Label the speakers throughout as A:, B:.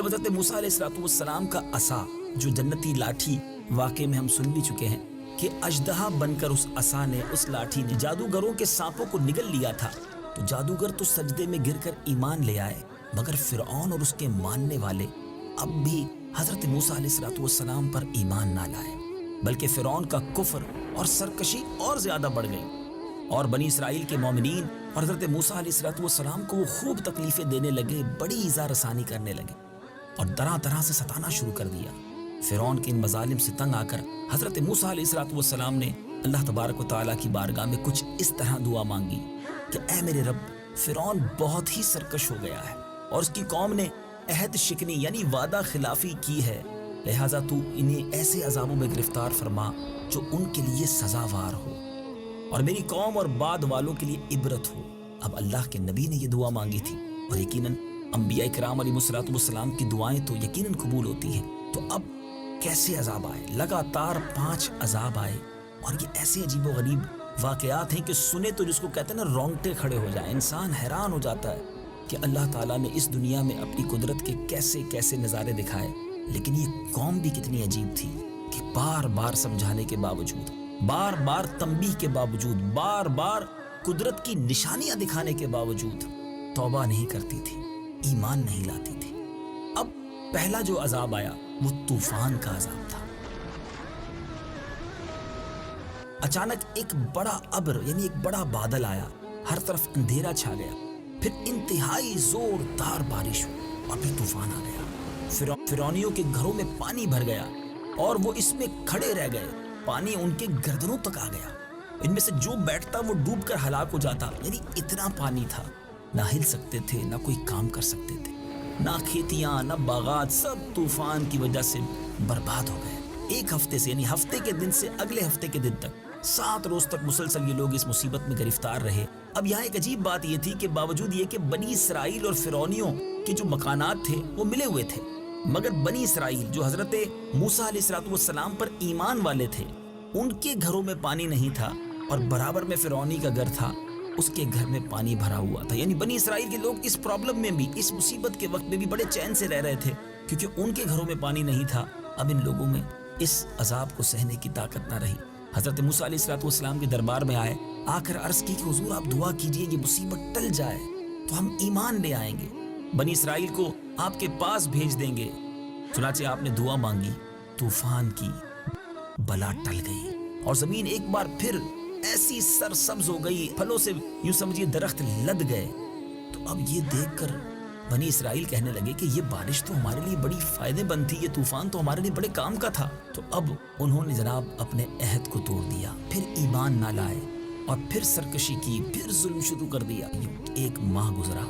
A: جب حضرت موسیٰ علیہ السلام کا عصا جو جنتی لاٹھی واقعے میں ہم سن بھی چکے ہیں کہ اژدہا بن کر اس عصا نے اس لاٹھی نے جادوگروں کے سانپوں کو نگل لیا تھا، تو جادوگر تو سجدے میں گر کر ایمان لے آئے، مگر فرعون اور اس کے ماننے والے اب بھی حضرت موسیٰ علیہ السلام پر ایمان نہ لائے، بلکہ فرعون کا کفر اور سرکشی اور زیادہ بڑھ گئی، اور بنی اسرائیل کے مومنین اور حضرت موسیٰ علیہ السلام کو وہ خوب تکلیفیں دینے لگے، بڑی ایذا رسانی کرنے لگے اور طرح طرح سے ستانا شروع کر دیا۔ فرعون کے ان مظالم سے تنگ آ کر حضرت موسیٰ علیہ السلام نے اللہ تبارک و تعالیٰ کی بارگاہ میں کچھ اس طرح دعا مانگی کہ اے میرے رب، فرعون بہت ہی سرکش ہو گیا ہے اور اس کی قوم نے عہد شکنی یعنی وعدہ خلافی کی ہے، لہٰذا تو انہیں ایسے عذابوں میں گرفتار فرما جو ان کے لیے سزاوار ہو اور میری قوم اور بعد والوں کے لیے عبرت ہو۔ اب اللہ کے نبی نے یہ دعا مانگی تھی اور یقیناً انبیاء کرام علیہ السلام کی دعائیں تو یقیناً قبول ہوتی ہیں، تو اب کیسے عذاب آئے، لگاتار 5 عذاب آئے، اور یہ ایسے عجیب و غریب واقعات ہیں کہ سنے تو جس کو کہتے ہیں نا رونگٹے کھڑے ہو جائیں، انسان حیران ہو جاتا ہے کہ اللہ تعالیٰ نے اس دنیا میں اپنی قدرت کے کیسے کیسے نظارے دکھائے، لیکن یہ قوم بھی کتنی عجیب تھی کہ بار بار سمجھانے کے باوجود، بار بار تنبیہ کے باوجود، بار بار قدرت کی نشانیاں دکھانے کے باوجود توبہ نہیں کرتی تھی، ایمان نہیں لاتی تھی۔ اب پہلا جو عذاب آیا وہ طوفان کا عذاب تھا۔ اچانک ایک بڑا ابر یعنی ایک بڑا بادل آیا، ہر طرف اندھیرا چھا گیا، پھر انتہائی زوردار بارش ہوئی اور پھر طوفان آ گیا۔ فرعونیوں کے گھروں میں پانی بھر گیا اور وہ اس میں کھڑے رہ گئے، پانی ان کے گردنوں تک آ گیا، ان میں سے جو بیٹھتا وہ ڈوب کر ہلاک ہو جاتا، یعنی اتنا پانی تھا، نہ ہل سکتے تھے، نہ کوئی کام کر سکتے تھے، نہ کھیتیاں نہ باغات، سب طوفان کی وجہ سے برباد ہو گئے۔ ایک ہفتے سے یعنی ہفتے کے دن سے اگلے ہفتے کے دن تک 7 روز تک مسلسل یہ لوگ اس مصیبت میں گرفتار رہے۔ اب یہاں ایک عجیب بات یہ تھی کہ باوجود یہ کہ بنی اسرائیل اور فرعونیوں کے جو مکانات تھے وہ ملے ہوئے تھے، مگر بنی اسرائیل جو حضرت موسیٰ علیہ السلام پر ایمان والے تھے ان کے گھروں میں پانی نہیں تھا، اور برابر میں فرعونی کا گھر تھا، اس کے گھر میں پانی بھرا ہوا تھا۔ یعنی بنی اسرائیل کے لوگ اس پرابلم میں بھی، اس مصیبت کے وقت میں بھی بڑے چین سے رہ رہے تھے، کیونکہ ان کے گھروں میں پانی نہیں تھا۔ اب ان لوگوں میں اس عذاب کو سہنے کی طاقت نہ رہی، حضرت موسیٰ علیہ السلام کے دربار میں آئے، آ کر عرض کی کہ حضور آپ دعا کیجئے یہ مصیبت ٹل جائے تو ہم ایمان لے آئیں گے، بنی اسرائیل کو آپ کے پاس بھیج دیں گے۔ چنانچہ آپ نے دعا مانگی، طوفان کی بلا ٹل گئی اور زمین ایک بار پھر ایسی سرسبز ہو گئی، پھلوں سے یوں سمجھیے درخت لد گئے۔ تو اب یہ دیکھ کر بنی اسرائیل کہنے لگے کہ یہ بارش تو ہمارے لیے بڑی فائدے مند تھی، یہ طوفان تو ہمارے لیے بڑے کام کا تھا۔ تو اب انہوں نے جناب اپنے عہد کو توڑ دیا، پھر ایمان نہ لائے اور پھر سرکشی کی، پھر ظلم شروع کر دیا۔ 1 ماہ گزرا،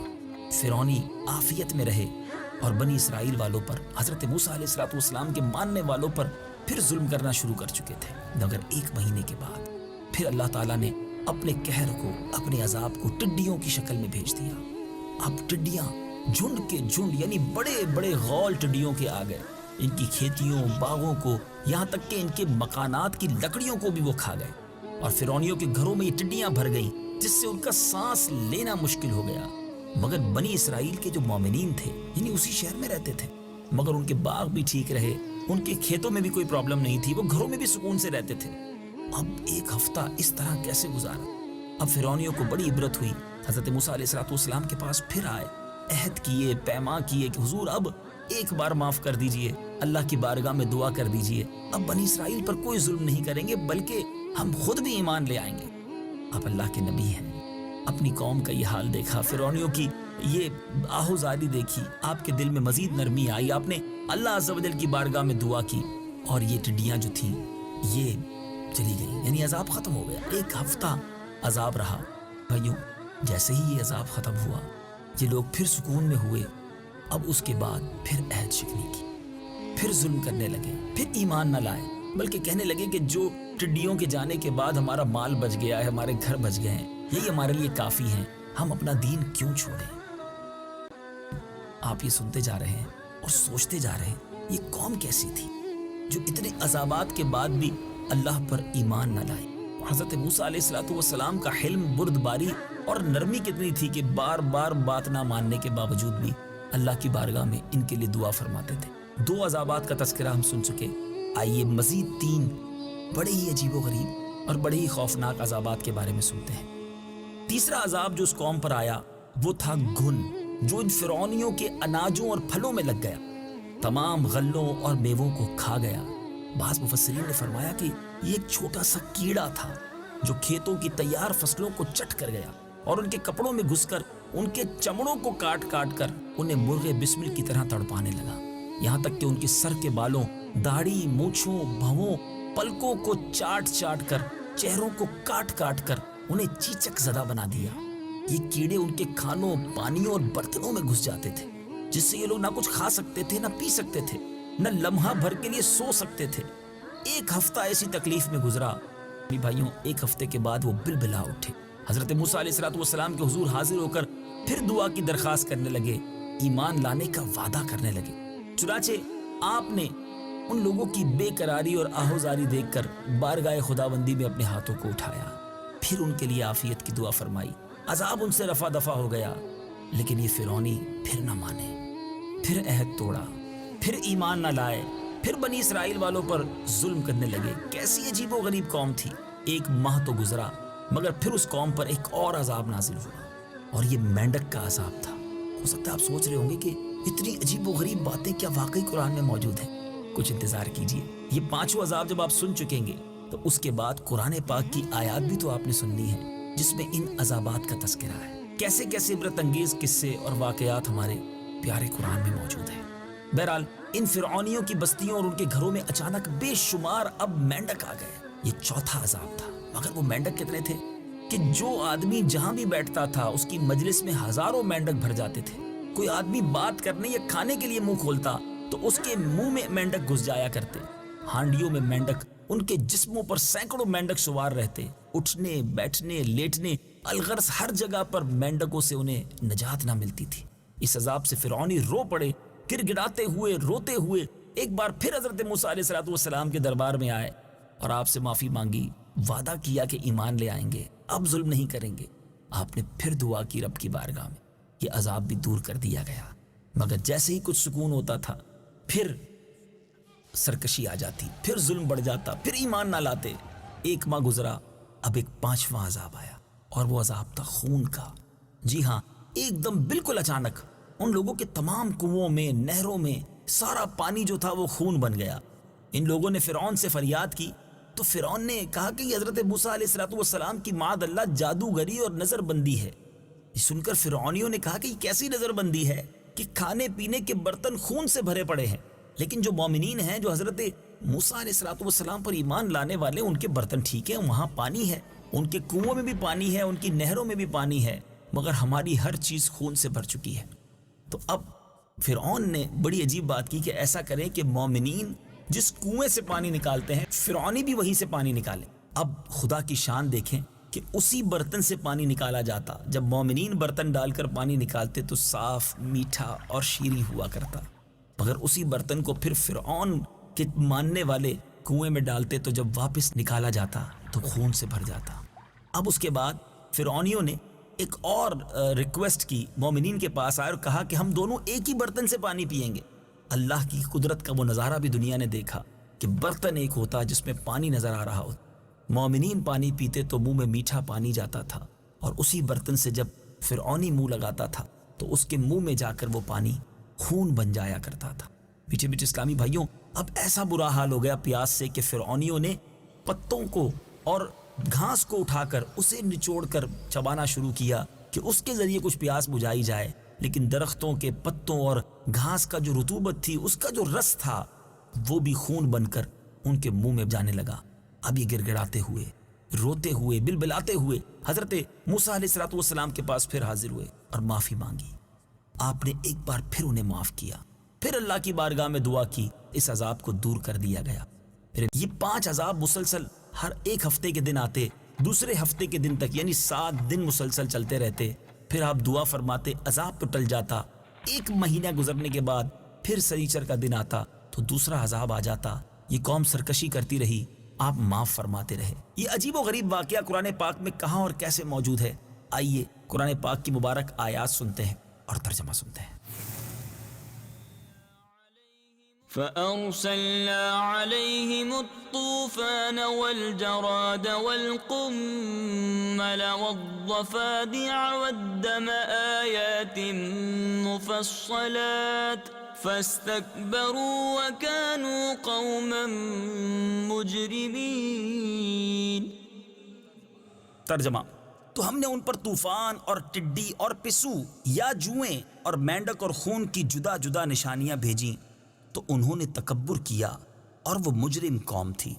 A: فرعونی عافیت میں رہے اور بنی اسرائیل والوں پر، حضرت موسیٰ علیہ السلام کے ماننے والوں پر پھر ظلم کرنا شروع کر چکے تھے، مگر 1 مہینے کے بعد پھر اللہ تعالیٰ نے اپنے قہر کو، اپنے عذاب کو ٹڈیوں کی شکل میں بھیج دیا۔ اب ٹڈیاں جھنڈ کے جھنڈ یعنی بڑے بڑے غول ٹڈیوں کے آ گئے، ان کی کھیتیوں، باغوں کو، یہاں تک کہ ان کے مکانات کی لکڑیوں کو بھی وہ کھا گئے، اور فرعونیوں کے گھروں میں یہ ٹڈیاں بھر گئیں جس سے ان کا سانس لینا مشکل ہو گیا۔ مگر بنی اسرائیل کے جو مومنین تھے یعنی اسی شہر میں رہتے تھے، مگر ان کے باغ بھی ٹھیک رہے، ان کے کھیتوں میں بھی کوئی پرابلم نہیں تھی، وہ گھروں میں بھی سکون سے رہتے تھے۔ اب 1 ہفتہ اس طرح کیسے گزارا؟ اب فرعونیوں کو بڑی عبرت ہوئی، حضرت موسیٰ علیہ السلام کے پاس پھر آئے، عہد کیے، پیما کیے کہ حضور اب ایک بار معاف کر دیجئے، اللہ کی بارگاہ میں دعا کر دیجئے، اب بنی اسرائیل پر کوئی ظلم نہیں کریں گے بلکہ ہم خود بھی ایمان لے آئیں گے۔ اب اللہ کے نبی ہیں، اپنی قوم کا یہ حال دیکھا، فرعونیوں کی یہ آہوزاری دیکھی، آپ کے دل میں مزید نرمی آئی، آپ نے اللہ عز و جل کی بارگاہ میں دعا کی اور یہ ٹڈیاں جو تھیں یہ چلی گئی، یعنی عذاب ختم ہو گیا۔ 1 ہفتہ عذاب رہا۔ بھائیوں، جیسے ہی یہ عذاب ختم ہوا یہ لوگ پھر سکون میں ہوئے، اب اس کے بعد پھر عہد شکنی کی، پھر ظلم کرنے لگے، پھر ایمان نہ لائے، بلکہ کہنے لگے کہ جو ٹڈیوں کے جانے کے بعد ہمارا مال بچ گیا ہے، ہمارے گھر بچ گئے ہیں، یہی ہمارے لیے کافی ہیں، ہم اپنا دین کیوں چھوڑیں؟ آپ یہ سنتے جا رہے ہیں اور سوچتے جا رہے ہیں یہ قوم کیسی تھی جو اتنے عذابات کے بعد بھی اللہ پر ایمان نہ لائے۔ حضرت موسیٰ علیہ السلام کا حلم، بردباری اور نرمی کتنی تھی کہ بار بار بات نہ ماننے کے باوجود بھی اللہ کی بارگاہ میں ان کے لیے دعا فرماتے تھے۔ 2 عذابات کا تذکرہ ہم سن چکے، آئیے مزید 3 بڑے ہی عجیب و غریب اور بڑے ہی خوفناک عذابات کے بارے میں سنتے ہیں۔ تیسرا عذاب جو اس قوم پر آیا وہ تھا گھن، جو ان فرعونیوں کے اناجوں اور پھلوں میں لگ گیا، تمام غلوں اور میووں کو کھا گیا۔ بعض مفسرین نے فرمایا کہ یہ ایک چھوٹا سا کیڑا تھا جو کھیتوں کی تیار فصلوں کو چٹ کر گیا اور ان کے کپڑوں میں گھس کر ان کے چمڑوں کو کاٹ کاٹ کر انہیں مرغے بسمل کی طرح تڑپانے لگا، یہاں تک کہ ان کے سر کے بالوں، داڑھی، مونچھوں، بھووں، پلکوں کو چاٹ چاٹ کر، چہروں کو کاٹ کاٹ کر انہیں چیچک زدہ بنا دیا۔ یہ کیڑے ان کے کھانوں، پانیوں اور برتنوں میں گھس جاتے تھے، جس سے یہ لوگ نہ کچھ کھا سکتے تھے، نہ پی سکتے تھے، نہ لمحہ بھر کے لیے سو سکتے تھے۔ 1 ہفتہ ایسی تکلیف میں گزرا۔ بھائیوں، 1 ہفتے کے بعد وہ بلبلا اٹھے، حضرت موسیٰ علیہ السلام کے حضور حاضر ہو کر پھر دعا کی درخواست کرنے لگے، ایمان لانے کا وعدہ کرنے لگے۔ چنانچہ آپ نے ان لوگوں کی بے قراری اور آہوزاری دیکھ کر بارگاہ خداوندی میں اپنے ہاتھوں کو اٹھایا، پھر ان کے لیے عافیت کی دعا فرمائی، عذاب ان سے رفع دفع ہو گیا۔ لیکن یہ فرعونی پھر نہ مانے، پھر عہد توڑا، پھر ایمان نہ لائے، پھر بنی اسرائیل والوں پر ظلم کرنے لگے۔ کیسی عجیب و غریب قوم تھی۔ 1 ماہ تو گزرا مگر پھر اس قوم پر ایک اور عذاب نازل ہوا، اور یہ مینڈک کا عذاب تھا۔ ہو سکتا ہے آپ سوچ رہے ہوں گے کہ اتنی عجیب و غریب باتیں کیا واقعی قرآن میں موجود ہیں؟ کچھ انتظار کیجیے، یہ 5 عذاب جب آپ سن چکیں گے تو اس کے بعد قرآن پاک کی آیات بھی تو آپ نے سننی ہے جس میں ان عذابات کا تذکرہ ہے۔ کیسے کیسے عبرت انگیز قصے اور واقعات ہمارے پیارے قرآن میں موجود ہیں۔ بہرحال ان فرعونیوں کی بستیوں اور ان کے گھروں میں اچانک بے شمار اب مینڈک آ گئے۔ یہ چوتھا عذاب تھا، مگر وہ مینڈک کتنے تھے کہ جو آدمی جہاں بھی بیٹھتا تھا اس کی مجلس میں ہزاروں مینڈک بھر جاتے تھے۔ کوئی آدمی بات کرنے یا کھانے کے لیے منہ کھولتا تو اس کے منہ میں مینڈک گھس جایا کرتے۔ ہانڈیوں میں مینڈک، ان کے جسموں پر سینکڑوں مینڈک سوار رہتے، اٹھنے بیٹھنے لیٹنے الغرض ہر جگہ پر مینڈکوں سے انہیں نجات نہ ملتی تھی۔ اس عذاب سے فرعونی رو پڑے، گر گڑاتے ہوئے، روتے ہوئے ایک بار پھر حضرت موسیٰ علیہ السلام کے دربار میں آئے اور آپ سے معافی مانگی، وعدہ کیا کہ ایمان لے آئیں گے، اب ظلم نہیں کریں گے۔ آپ نے پھر دعا کی رب کی بارگاہ میں، یہ عذاب بھی دور کر دیا گیا، مگر جیسے ہی کچھ سکون ہوتا تھا پھر سرکشی آ جاتی، پھر ظلم بڑھ جاتا، پھر ایمان نہ لاتے۔ 1 ماہ گزرا، اب ایک 5واں عذاب آیا، اور وہ عذاب تھا خون کا۔ جی ہاں، ایک دم بالکل اچانک ان لوگوں کے تمام کنووں میں، نہروں میں سارا پانی جو تھا وہ خون بن گیا۔ ان لوگوں نے فرعون سے فریاد کی تو فرعون نے کہا کہ یہ حضرت موسیٰ علیہ السلام کی معاذ اللہ جادوگری اور نظر بندی ہے۔ یہ سن کر فرعونیوں نے کہا کہ یہ کیسی نظر بندی ہے کہ کھانے پینے کے برتن خون سے بھرے پڑے ہیں، لیکن جو مومنین ہیں، جو حضرت موسیٰ علیہ السلام پر ایمان لانے والے، ان کے برتن ٹھیک ہیں، وہاں پانی ہے، ان کے کنووں میں بھی پانی ہے، ان کی نہروں میں بھی پانی ہے، مگر ہماری ہر چیز خون سے بھر چکی ہے۔ تو اب فرعون نے بڑی عجیب بات کی کہ ایسا کریں کہ مومنین جس کنویں سے پانی نکالتے ہیں، فرعونی بھی وہیں سے پانی نکالے۔ اب خدا کی شان دیکھیں کہ اسی برتن سے پانی نکالا جاتا۔ جب مومنین برتن ڈال کر پانی نکالتے تو صاف، میٹھا اور شیریں ہوا کرتا، مگر اسی برتن کو پھر فرعون کے ماننے والے کنویں میں ڈالتے تو جب واپس نکالا جاتا تو خون سے بھر جاتا۔ اب اس کے بعد فرعونیوں نے ایک اور ریکویسٹ کی، مومنین کے پاس آئے اور کہا کہ ہم دونوں ایک ہی برتن سے پانی پئیں گے۔ اللہ کی قدرت کا وہ نظارہ بھی دنیا نے دیکھا کہ برتن ایک ہوتا جس میں پانی نظر آ رہا ہوتا۔ مومنین پانی پیتے تو منہ میں میٹھا پانی جاتا تھا، اور اسی برتن سے جب فرعونی منہ لگاتا تھا تو اس کے منہ میں جا کر وہ پانی خون بن جایا کرتا تھا۔ میٹھے میٹھے اسلامی بھائیوں، اب ایسا برا حال ہو گیا پیاس سے کہ فرعونیوں نے پتوں کو اور گھاس کو اٹھا کر اسے نچوڑ کر چبانا شروع کیا کہ اس کے ذریعے کچھ پیاس بجھائی جائے، لیکن درختوں کے پتوں اور گھاس کا جو رطوبت تھی، اس کا جو رس تھا، وہ بھی خون بن کر ان کے منہ میں جانے لگا۔ اب یہ گڑ گڑاتے ہوئے، روتے ہوئے، بلبلاتے ہوئے حضرت موسیٰ علیہ السلام کے پاس پھر حاضر ہوئے اور معافی مانگی۔ آپ نے ایک بار پھر انہیں معاف کیا، پھر اللہ کی بارگاہ میں دعا کی، اس عذاب کو دور کر دیا گیا۔ پھر یہ 5 عذاب مسلسل ہر ایک ہفتے کے دن آتے، دوسرے ہفتے کے دن تک، یعنی 7 دن مسلسل چلتے رہتے۔ پھر آپ دعا فرماتے، عذاب تو ٹل جاتا۔ 1 مہینہ گزرنے کے بعد پھر سنیچر کا دن آتا تو دوسرا عذاب آ جاتا۔ یہ قوم سرکشی کرتی رہی، آپ معاف فرماتے رہے۔ یہ عجیب و غریب واقعہ قرآن پاک میں کہاں اور کیسے موجود ہے؟ آئیے قرآن پاک کی مبارک آیات سنتے ہیں اور ترجمہ سنتے ہیں۔
B: فأرسلنا عليهم الطوفان والجراد والقمل والضفادع والدم آيات مفصلات فاستكبروا وكانوا قوما مجرمين.
A: ترجمہ: تو ہم نے ان پر طوفان اور ٹڈی اور پسو یا جوئیں اور مینڈک اور خون کی جدا جدا نشانیاں بھیجیں تو انہوں نے تکبر کیا اور وہ مجرم قوم تھی.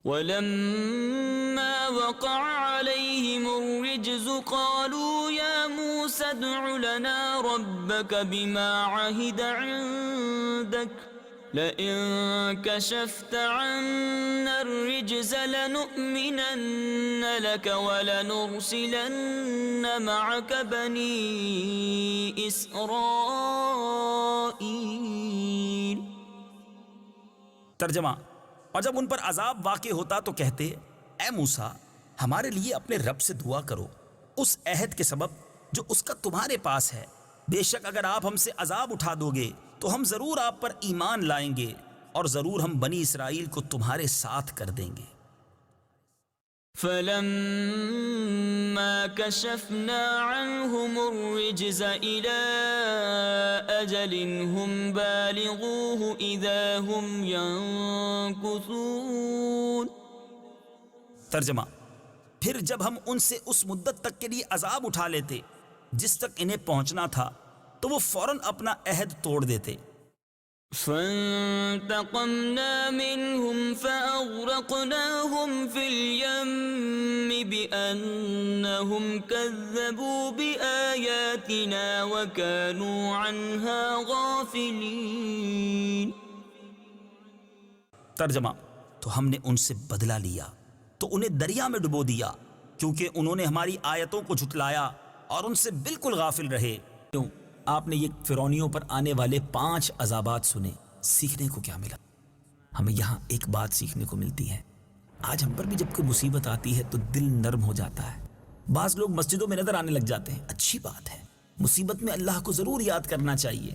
B: وَلَمَّا وَقَعَ عَلَيْهِمُ الرِّجْزُ قَالُوا يَا مُوسَى ادْعُ لَنَا رَبَّكَ بِمَا عَهِدَ عِندَكَ لَئِن كَشَفْتَ عَنَّا الرِّجْزَ لَنُؤْمِنَنَّ لَكَ وَلَنُرْسِلَنَّ مَعَكَ بَنِي إِسْرَائِيلَ.
A: ترجمہ: اور جب ان پر عذاب واقع ہوتا تو کہتے، اے موسیٰ ہمارے لیے اپنے رب سے دعا کرو اس عہد کے سبب جو اس کا تمہارے پاس ہے. بے شک اگر آپ ہم سے عذاب اٹھا دو گے تو ہم ضرور آپ پر ایمان لائیں گے اور ضرور ہم بنی اسرائیل کو تمہارے ساتھ کر دیں گے.
B: فَلَمَّا كَشَفْنَا عَنْهُمُ الرِّجْزَ إِلَىٰ أَجَلٍ هُمْ بَالِغُوهُ إِذَا هُمْ يَنكُثُونَ.
A: ترجمہ: پھر جب ہم ان سے اس مدت تک کے لیے عذاب اٹھا لیتے جس تک انہیں پہنچنا تھا تو وہ فوراً اپنا عہد توڑ دیتے.
B: فانتقمنا منهم فأغرقناهم في اليم بأنهم كذبوا بآياتنا وكانوا عنها غافلين.
A: ترجمہ: تو ہم نے ان سے بدلہ لیا تو انہیں دریا میں ڈبو دیا کیونکہ انہوں نے ہماری آیتوں کو جھٹلایا اور ان سے بالکل غافل رہے. کیوں؟ آپ نے یہ فرعونیوں پر آنے والے 5 عذابات سنے. سیکھنے کو کیا ملا؟ ہمیں یہاں ایک بات سیکھنے کو ملتی ہے. آج ہم پر بھی جب کوئی مصیبت آتی ہے تو دل نرم ہو جاتا ہے. بعض لوگ مسجدوں میں نظر آنے لگ جاتے ہیں. اچھی بات ہے، مصیبت میں اللہ کو ضرور یاد کرنا چاہیے،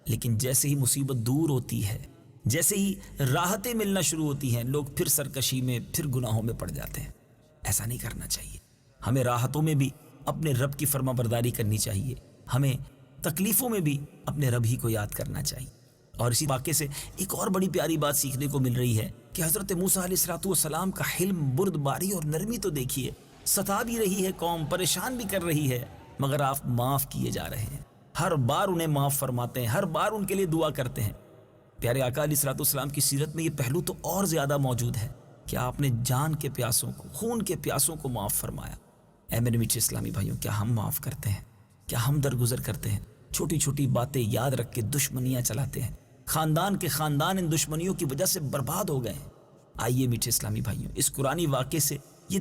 A: لیکن جیسے ہی مصیبت دور ہوتی ہے، جیسے ہی راحتیں ملنا شروع ہوتی ہیں، لوگ پھر سرکشی میں، پھر گناہوں میں پڑ جاتے ہیں. ایسا نہیں کرنا چاہیے. ہمیں راحتوں میں بھی اپنے رب کی فرما برداری کرنی چاہیے، ہمیں تکلیفوں میں بھی اپنے رب ہی کو یاد کرنا چاہیے. اور اسی واقعے سے ایک اور بڑی پیاری بات سیکھنے کو مل رہی ہے کہ حضرت موسیٰ علیہ السلام کا حلم، بردباری اور نرمی تو دیکھیے. ستا بھی رہی ہے قوم، پریشان بھی کر رہی ہے، مگر آپ معاف کیے جا رہے ہیں. ہر بار انہیں معاف فرماتے ہیں، ہر بار ان کے لیے دعا کرتے ہیں. پیارے آقا علیہ السلام کی سیرت میں یہ پہلو تو اور زیادہ موجود ہے کہ آپ نے جان کے پیاسوں کو، خون کے پیاسوں کو معاف فرمایا. اے میرے میٹھے اسلامی بھائیوں، کیا ہم معاف کرتے ہیں؟ کیا ہم درگزر کرتے ہیں؟ چھوٹی چھوٹی باتیں یاد رکھ کے دشمنیاں چلاتے ہیں. خاندان کے خاندان ان دشمنیوں کی وجہ سے برباد ہو گئے ہیں. آئیے میٹھے اسلامی بھائیوں، اس قرآنی واقعے سے یہ